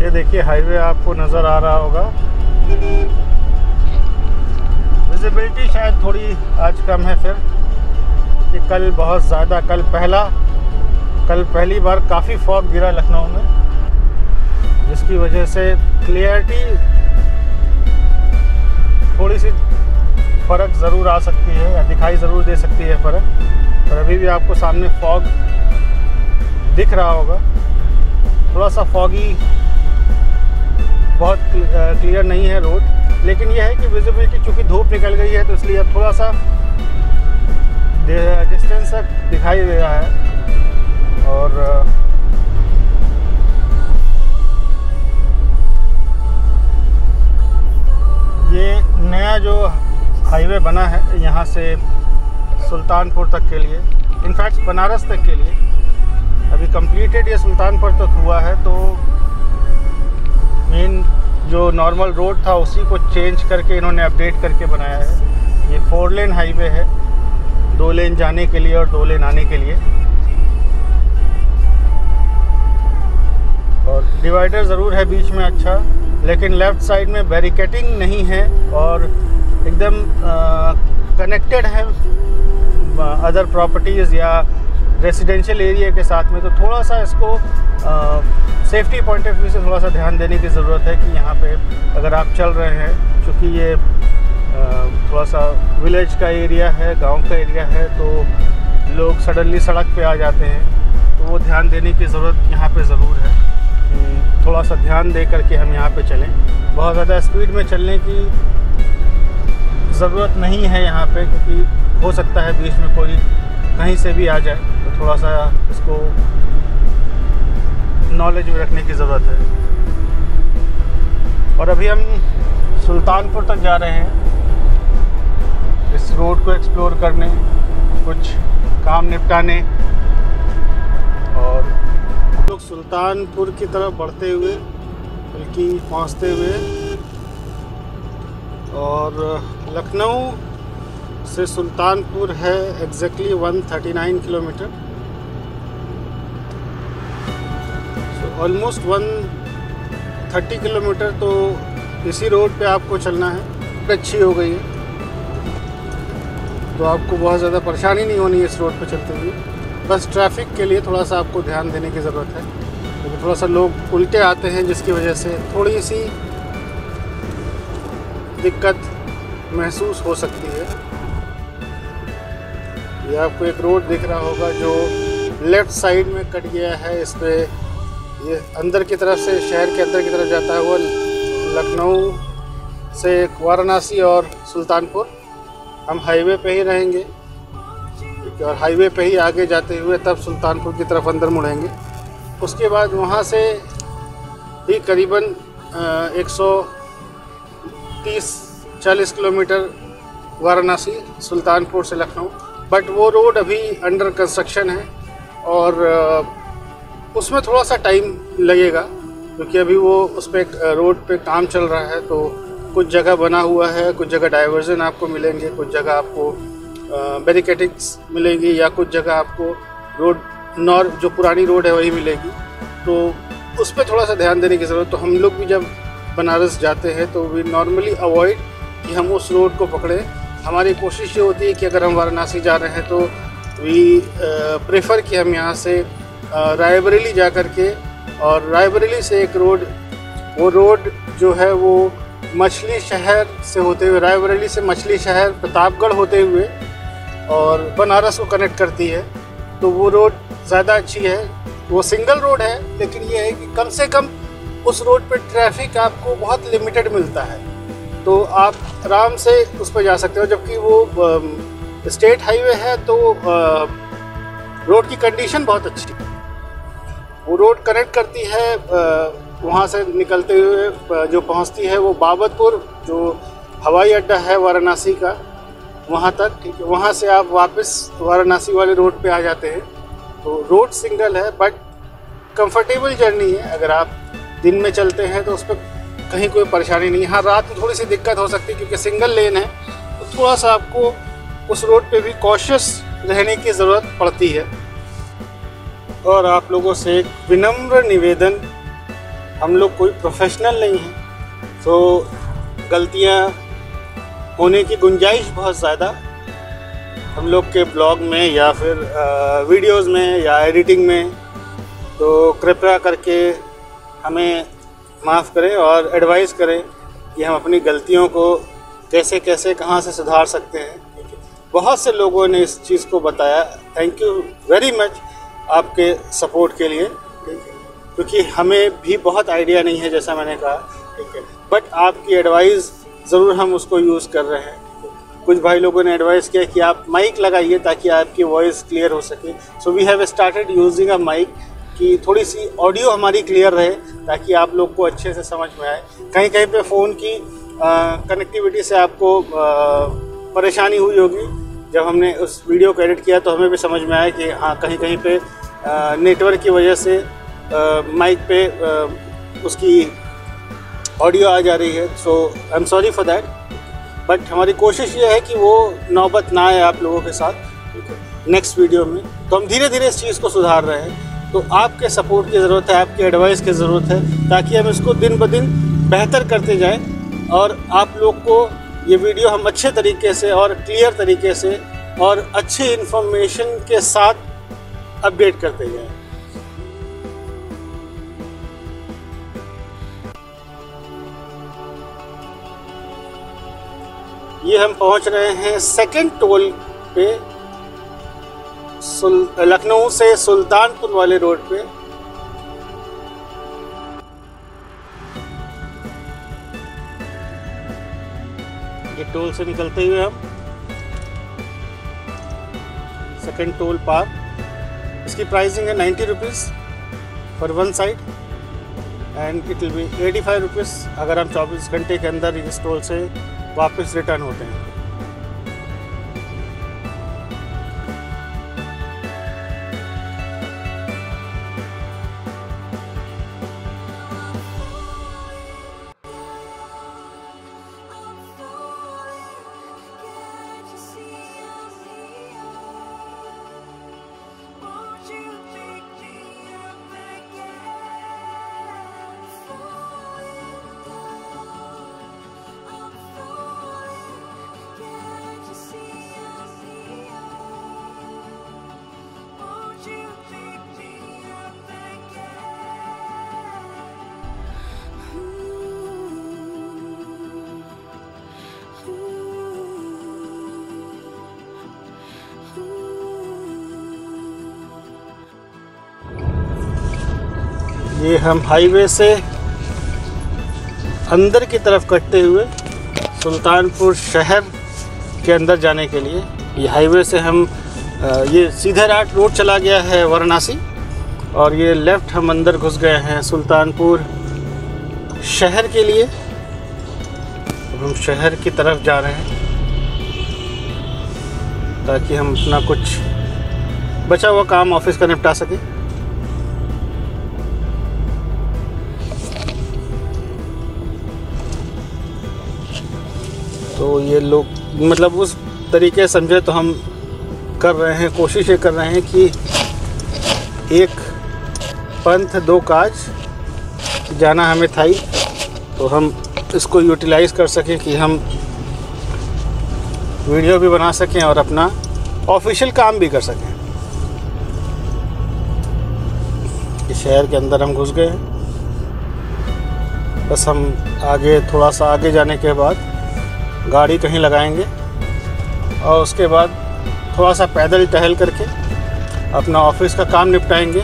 ये देखिए हाईवे आपको नज़र आ रहा होगा। विजिबिलिटी शायद थोड़ी आज कम है फिर कि कल बहुत ज़्यादा, कल पहली बार काफ़ी फॉग गिरा लखनऊ में, जिसकी वजह से क्लियरिटी थोड़ी सी फ़र्क ज़रूर आ सकती है या दिखाई ज़रूर दे सकती है फ़र्क। पर अभी भी आपको सामने फॉग दिख रहा होगा, थोड़ा सा फॉगी, बहुत क्लियर नहीं है रोड, लेकिन यह है कि विजिबिलिटी चूँकि धूप निकल गई है तो इसलिए अब थोड़ा सा डिस्टेंस तक दिखाई दे रहा है। और ये नया जो हाईवे बना है यहाँ से सुल्तानपुर तक के लिए, इनफैक्ट बनारस तक के लिए, अभी कंप्लीटेड ये सुल्तानपुर तक हुआ है। तो मेन जो नॉर्मल रोड था उसी को चेंज करके इन्होंने अपडेट करके बनाया है। ये 4 लेन हाईवे है, 2 लेन जाने के लिए और 2 लेन आने के लिए। और डिवाइडर ज़रूर है बीच में अच्छा, लेकिन लेफ़्ट साइड में बैरिकेटिंग नहीं है और एकदम कनेक्टेड है अदर प्रॉपर्टीज़ या रेजिडेंशियल एरिया के साथ में। तो थोड़ा सा इसको सेफ्टी पॉइंट ऑफ व्यू से थोड़ा सा ध्यान देने की ज़रूरत है कि यहाँ पे अगर आप चल रहे हैं, चूँकि ये थोड़ा सा विलेज का एरिया है, गांव का एरिया है, तो लोग सडनली सड़क पे आ जाते हैं, तो वो ध्यान देने की ज़रूरत यहाँ पे ज़रूर है। थोड़ा सा ध्यान दे करके हम यहाँ पे चलें। बहुत ज़्यादा स्पीड में चलने की ज़रूरत नहीं है यहाँ पे, क्योंकि हो सकता है बीच में कोई कहीं से भी आ जाए, तो थोड़ा सा इसको नॉलेज में रखने की ज़रूरत है। और अभी हम सुल्तानपुर तक जा रहे हैं इस रोड को एक्सप्लोर करने, कुछ काम निपटाने, और लोग सुल्तानपुर की तरफ बढ़ते हुए बल्कि पहुंचते हुए, और लखनऊ से सुल्तानपुर है एग्जैक्टली 139 किलोमीटर। ऑलमोस्ट 130 किलोमीटर तो इसी रोड पे आपको चलना है। अच्छी हो गई है तो आपको बहुत ज़्यादा परेशानी नहीं होनी है इस रोड पे चलते हुए। बस ट्रैफिक के लिए थोड़ा सा आपको ध्यान देने की ज़रूरत है, क्योंकि थोड़ा सा लोग उल्टे आते हैं, जिसकी वजह से थोड़ी सी दिक्कत महसूस हो सकती है। ये आपको एक रोड दिख रहा होगा जो लेफ़्ट साइड में कट गया है। इस पे ये अंदर की तरफ से, शहर के अंदर की तरफ जाता है, वो लखनऊ से वाराणसी और सुल्तानपुर। हम हाईवे पे ही रहेंगे और हाईवे पे ही आगे जाते हुए तब सुल्तानपुर की तरफ अंदर मुड़ेंगे। उसके बाद वहाँ से ही करीबन 130-40 किलोमीटर वाराणसी, सुल्तानपुर से लखनऊ। बट वो रोड अभी अंडर कंस्ट्रक्शन है और उसमें थोड़ा सा टाइम लगेगा, क्योंकि अभी वो उस पर रोड पे काम चल रहा है। तो कुछ जगह बना हुआ है, कुछ जगह डाइवर्जन आपको मिलेंगे, कुछ जगह आपको बैरिकेडिंग्स मिलेंगी, या कुछ जगह आपको रोड जो पुरानी रोड है वही मिलेगी। तो उस पर थोड़ा सा ध्यान देने की ज़रूरत। तो हम लोग भी जब बनारस जाते हैं तो वी नॉर्मली अवॉइड कि हम उस रोड को पकड़ें। हमारी कोशिश ये होती है कि अगर हम वाराणसी जा रहे हैं तो वी प्रेफर कि हम यहाँ से रायबरेली जा कर के, और रायबरेली से एक रोड, वो रोड जो है वो मछली शहर से होते हुए, रायबरेली से मछली शहर, प्रतापगढ़ होते हुए और बनारस को कनेक्ट करती है। तो वो रोड ज़्यादा अच्छी है। वो सिंगल रोड है, लेकिन ये है कि कम से कम उस रोड पे ट्रैफिक आपको बहुत लिमिटेड मिलता है, तो आप आराम से उस पर जा सकते हो। जबकि वो स्टेट हाईवे है तो रोड की कंडीशन बहुत अच्छी है। वो रोड कनेक्ट करती है, वहाँ से निकलते हुए जो पहुँचती है वो बाबतपुर, जो हवाई अड्डा है वाराणसी का, वहाँ तक। ठीक है, वहाँ से आप वापस वाराणसी वाले रोड पे आ जाते हैं। तो रोड सिंगल है बट कंफर्टेबल जर्नी है। अगर आप दिन में चलते हैं तो उस पर कहीं कोई परेशानी नहीं है। हाँ, रात में थोड़ी सी दिक्कत हो सकती है क्योंकि सिंगल लेन है, तो थोड़ा सा आपको उस रोड पे भी कॉशियस रहने की ज़रूरत पड़ती है। और आप लोगों से एक विनम्र निवेदन हम लोग कोई प्रोफेशनल नहीं हैं, तो गलतियाँ होने की गुंजाइश बहुत ज़्यादा हम लोग के ब्लॉग में या फिर वीडियोस में या एडिटिंग में। तो कृपया करके हमें माफ़ करें और एडवाइस करें कि हम अपनी गलतियों को कैसे कैसे कहाँ से सुधार सकते हैं। बहुत से लोगों ने इस चीज़ को बताया, थैंक यू वेरी मच आपके सपोर्ट के लिए, क्योंकि हमें भी बहुत आइडिया नहीं है जैसा मैंने कहा, ठीक है, बट आपकी एडवाइस ज़रूर हम उसको यूज़ कर रहे हैं। कुछ भाई लोगों ने एडवाइस किया कि आप माइक लगाइए ताकि आपकी वॉइस क्लियर हो सके, so we have started using a mic कि थोड़ी सी ऑडियो हमारी क्लियर रहे ताकि आप लोग को अच्छे से समझ में आए। कहीं कहीं पे फ़ोन की कनेक्टिविटी से आपको परेशानी हुई होगी। जब हमने उस वीडियो को एडिट किया तो हमें भी समझ में आया कि हाँ कहीं कहीं पे नेटवर्क की वजह से माइक पे उसकी ऑडियो आ जा रही है, so I am sorry for that. But हमारी कोशिश ये है कि वो नौबत ना आए आप लोगों के साथ नेक्स्ट वीडियो में। तो हम धीरे धीरे इस चीज़ को सुधार रहे हैं, तो आपके सपोर्ट की ज़रूरत है, आपकी एडवाइस की ज़रूरत है ताकि हम इसको दिन ब दिन बेहतर करते जाएं और आप लोग को ये वीडियो हम अच्छे तरीके से और क्लियर तरीके से और अच्छी इन्फॉर्मेशन के साथ अपडेट करते जाएं। ये हम पहुंच रहे हैं सेकंड टोल पे, लखनऊ से सुल्तानपुर वाले रोड पे। ये टोल से निकलते हुए हम सेकंड टोल पार। इसकी प्राइसिंग है 90 rupees for one side and it will be 85 rupees अगर हम 24 घंटे के अंदर इस टोल से वापस रिटर्न होते हैं। ये हम हाईवे से अंदर की तरफ कटते हुए सुल्तानपुर शहर के अंदर जाने के लिए, ये हाईवे से हम ये सीधा राट रोड चला गया है वाराणसी और ये लेफ़्ट हम अंदर घुस गए हैं सुल्तानपुर शहर के लिए। हम शहर की तरफ जा रहे हैं ताकि हम अपना कुछ बचा हुआ काम ऑफिस का निपटा सकें। तो ये लोग मतलब उस तरीके समझे तो हम कर रहे हैं, कोशिश ये कर रहे हैं कि एक पंथ दो काज जाना हमें था ही, तो हम इसको यूटिलाइज़ कर सकें कि हम वीडियो भी बना सकें और अपना ऑफिशियल काम भी कर सकें। इस शहर के अंदर हम घुस गए हैं, बस हम आगे थोड़ा सा आगे जाने के बाद गाड़ी कहीं लगाएंगे और उसके बाद थोड़ा सा पैदल टहल करके अपना ऑफिस का काम निपटाएंगे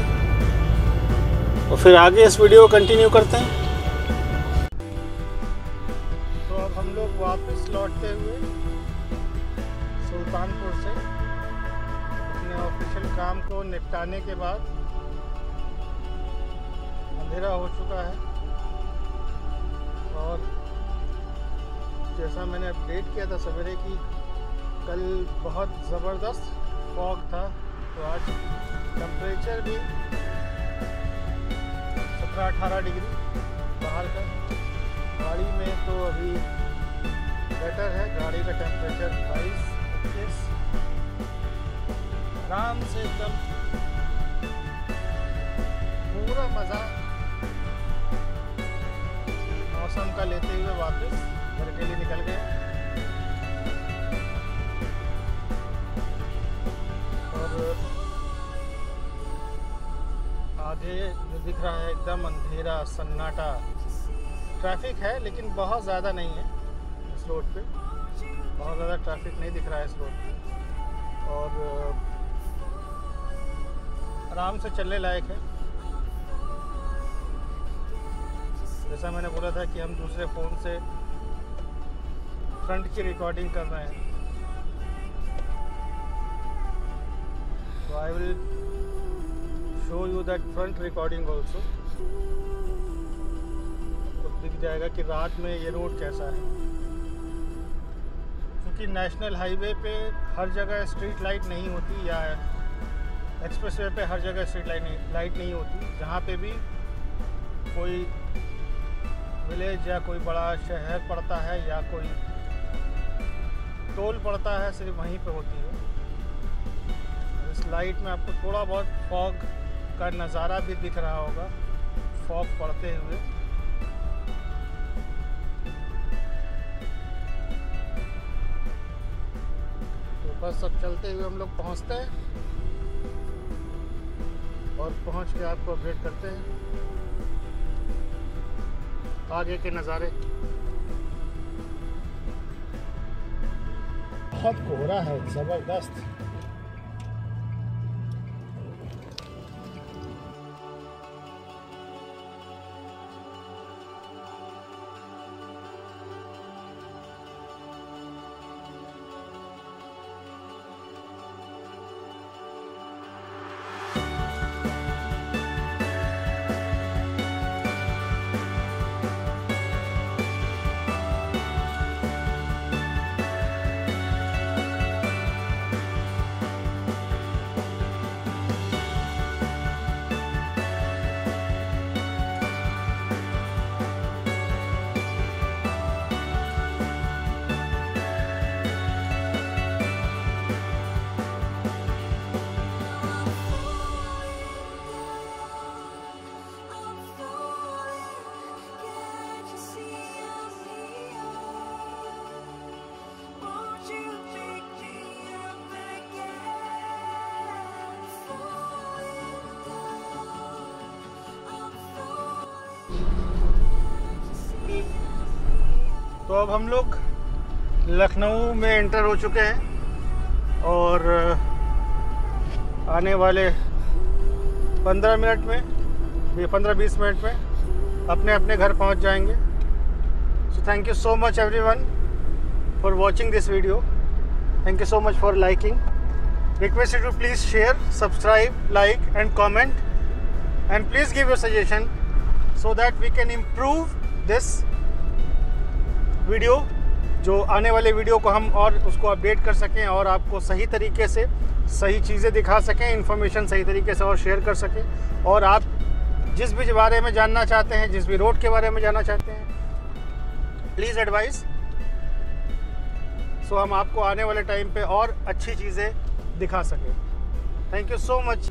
और फिर आगे इस वीडियो को कंटिन्यू करते हैं। तो अब हम लोग वापस लौटते हुए सुल्तानपुर से अपने ऑफिशियल काम को निपटाने के बाद, अंधेरा हो चुका है और जैसा मैंने अपडेट किया था सवेरे की कल बहुत ज़बरदस्त फॉग था, तो आज टेम्परेचर भी 17-18 डिग्री बाहर का। गाड़ी में तो अभी बेटर है, गाड़ी का टेम्परेचर 22-21, आराम से एकदम पूरा मज़ा मौसम का लेते हुए वापस घर के लिए निकल गए। और आगे जो दिख रहा है एकदम अंधेरा सन्नाटा, ट्रैफिक है लेकिन बहुत ज़्यादा नहीं है इस रोड पे, बहुत ज़्यादा ट्रैफिक नहीं दिख रहा है इस रोड पे और आराम से चलने लायक है। जैसा मैंने बोला था कि हम दूसरे फ़ोन से फ्रंट की रिकॉर्डिंग कर रहे हैं, तो I will show you that front recording also. तो दिख जाएगा कि रात में ये रोड कैसा है। क्योंकि नेशनल हाईवे पे हर जगह स्ट्रीट लाइट नहीं होती या एक्सप्रेसवे पे हर जगह स्ट्रीट लाइट नहीं होती। जहाँ पे भी कोई विलेज या कोई बड़ा शहर पड़ता है या कोई टोल पड़ता है, सिर्फ वहीं पे होती है। इस लाइट में आपको थोड़ा बहुत फॉग का नज़ारा भी दिख रहा होगा, फॉग पड़ते हुए। तो बस अब चलते हुए हम लोग पहुंचते हैं और पहुंच के आपको अपडेट करते हैं आगे के नज़ारे। बहुत कोहरा है, ज़बरदस्त। तो अब हम लोग लखनऊ में एंटर हो चुके हैं और आने वाले 15 मिनट में, 15-20 मिनट में अपने अपने घर पहुंच जाएंगे। So thank you so much everyone for watching this video. Thank you so much for liking. Request you to please share, subscribe, like and comment and please give your suggestion so that we can improve this video, जो आने वाले video को हम और उसको update कर सकें और आपको सही तरीके से सही चीज़ें दिखा सकें, इन्फॉर्मेशन सही तरीके से और शेयर कर सकें। और आप जिस भी बारे में जानना चाहते हैं, जिस भी रोड के बारे में जानना चाहते हैं, प्लीज़ एडवाइस, सो हम आपको आने वाले टाइम पे और अच्छी चीज़ें दिखा सकें। Thank you so much.